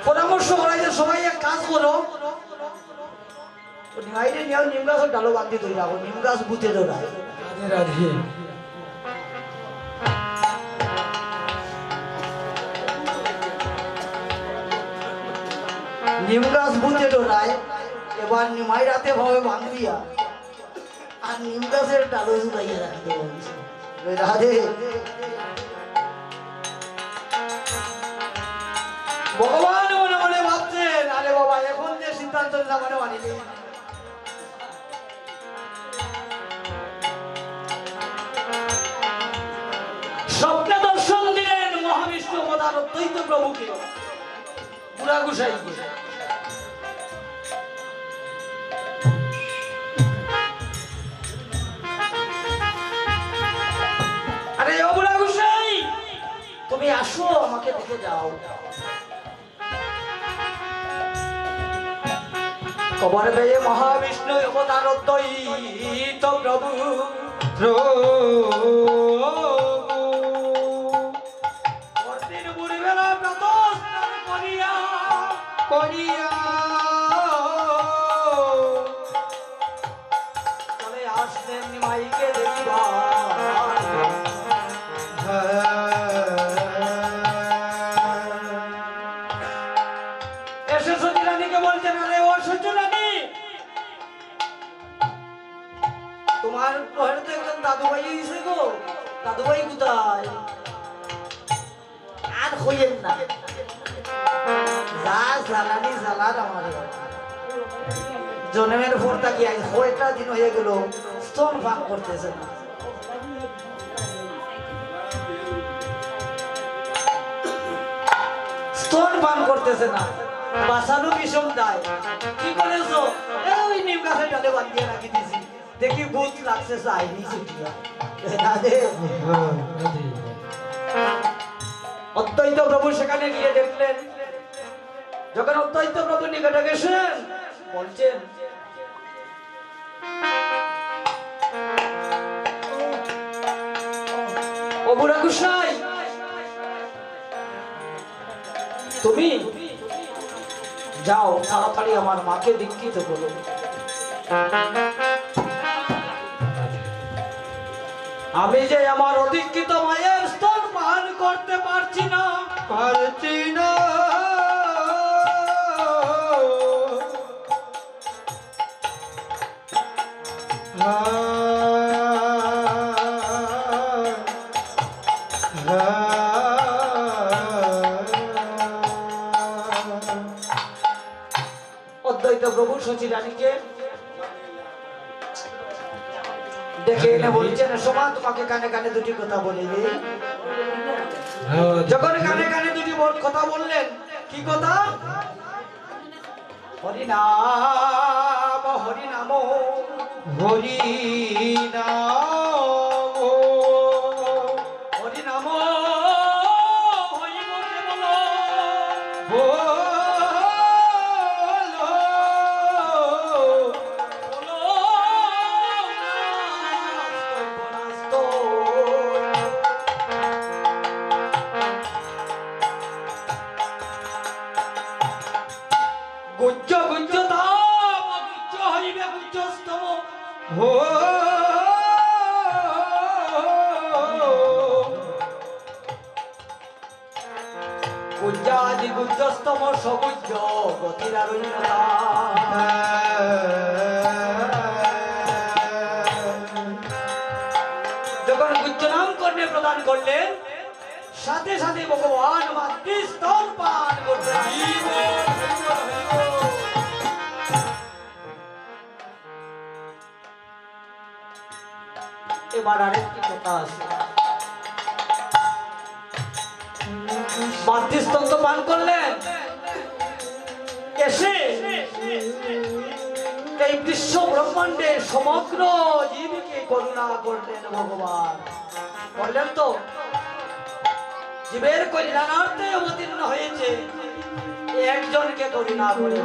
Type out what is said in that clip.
পরামর্শ করাই যে সবাই এক কাজ করো, নিমাইরে নিয়াও নিম গাছের ডালো বান্ধি ধরে রাখো, নিম গাছ বুতে ধরায়। রাধে নিম গাছ বুতে ধরায়, এবার নিমাই রাতে ভাবে ভাঙিয়া আর নিম গাছের ডালো জুড়াইয়া রাখতে বলছে। রাধে ভগবান মনে মনে ভাবছেন, আরে বাবা এখন যে সিদ্ধান্ত নিলাম মানে মানিনি। স্বপ্নে দর্শন দিলেন মহাবিষ্ণু অবতার অদ্বৈত প্রভুকে, বুড়া গোসাইকে। আরে ও বুড়া গোসাই, তুমি আসো, আমাকে দেখে যাও। খবর পেয়ে মহাবিষ্ণু অবতার অদ্বৈত প্রভু পরদিন বুড়িবেলা প্রাতঃস্নান করিয়া চলে আসলেন নিমাইকে দেখিবা। এসে সচিরানীকে বলছেন, আরে ও সচিরানী, তোমার ঘরে তো একজন দাদুভাই দিছে গো, দাদুভাই কোথায়? আর হইয়েন না, যা জ্বালানি জ্বালার আমার জন্মের পর তাকি আজ কয়টা দিন হয়ে গেল স্তন পান করতেছে না। স্তন পান করতেছে না, বাঁচানো বিষম যায়। কি করেছো? ওই নিম গাছের ডালে বাঁধিয়ে রাখি দিছি, দেখি ভূত লাগছে চাইনি ছুটিয়া। অদ্বৈত প্রভু সেখানে গিয়ে দেখলেন, যখন অদ্বৈত প্রভু নিকটে গেছেন বলছেন, ও বুড়া গোসাই, তুমি যাও তাড়াতাড়ি আমার মাকে দীক্ষিত করো। আমি যে আমার অধিকৃত মায়ের স্তন পান করতে পারছি না। অদ্বৈত প্রভু সচিরানীকে দেখে এনে বলছেন, সোমা তোমাকে কানে কানে দুটি কথা বলে দিই। যখন কানে কানে দুটি কথা বললেন, কি কথা? হরিনাম হরিনাম হরিনাম গুজ্জ গুজ্জ ধাম গুজ্জ হইবে গুজ্জস্তম গুজ্জাদি গুজ্জস্তম সগুজ্জ গতিরারণ্যতা। যখন গুজ্জ নাম কর্ণে প্রদান করলেন, সাথে সাথে ভগবান মাতৃস্তন পান করতে। এবার আরেকটি কথা আছে, মাতৃস্তন তো পান করলেন, এসে এই বিশ্ব ব্রহ্মাণ্ডে সমগ্র জীবকে করুণা করলেন ভগবান। বললেন তো, জীবের কল্যাণার্থে অবতীর্ণ হয়েছে, একজনকে করুণা করে